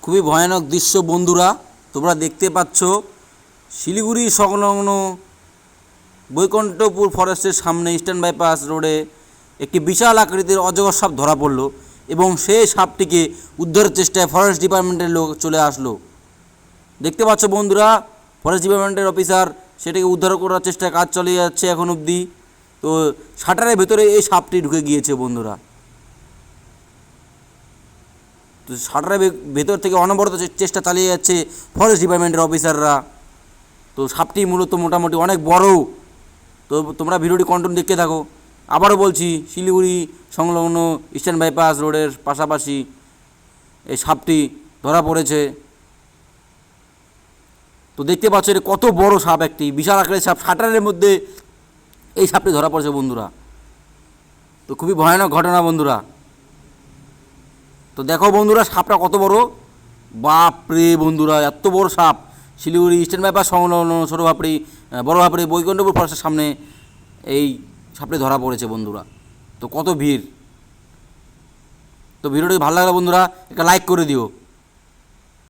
খুবই ভয়ানক দৃশ্য বন্ধুরা, তোমরা দেখতে পাচ্ছ শিলিগুড়ি সংলগ্ন বৈকুণ্ঠপুর ফরেস্টের সামনে ইস্টার্ন বাইপাস রোডে একটি বিশাল আকৃতির অজগর সাপ ধরা পড়ল এবং সেই সাপটিকে উদ্ধারের চেষ্টায় ফরেস্ট ডিপার্টমেন্টের লোক চলে আসলো। দেখতে পাচ্ছ বন্ধুরা, ফরেস্ট ডিপার্টমেন্টের অফিসার সেটাকে উদ্ধার করার চেষ্টায় কাজ চালিয়ে যাচ্ছে এখন অবধি। তো শাটারের ভেতরে এই সাপটি ঢুকে গিয়েছে বন্ধুরা। তো শাটারের ভেতর থেকে অনবরত চেষ্টা চালিয়ে যাচ্ছে ফরেস্ট ডিপার্টমেন্টের অফিসাররা। তো সাপটি মূলত মোটামুটি অনেক বড়। তো তোমরা ভিডিওটি কন্টিনিউ দেখতে থাকো। আবারও বলছি, শিলিগুড়ি সংলগ্ন ইস্টার্ন বাইপাস রোডের পাশাপাশি এই সাপটি ধরা পড়েছে। তো দেখতে পাচ্ছ এটা কত বড় সাপ, একটি বিশাল আকারের সাপ, শাটারের মধ্যে এই সাপটি ধরা পড়েছে বন্ধুরা। তো খুবই ভয়ানক ঘটনা বন্ধুরা। তো দেখো বন্ধুরা সাপটা কত বড়, বাপরে বন্ধুরা, এত বড় সাপ। শিলিগুড়ি ইস্টার্ন বাইপাস সংলগ্ন বড় ভাপড়ি বৈকুণ্ঠপুর ফরেস্টের সামনে এই সাপটি ধরা পড়েছে বন্ধুরা। তো কত ভিড়। তো ভিডিওটি ভালো লাগলে বন্ধুরা একটা লাইক করে দিও।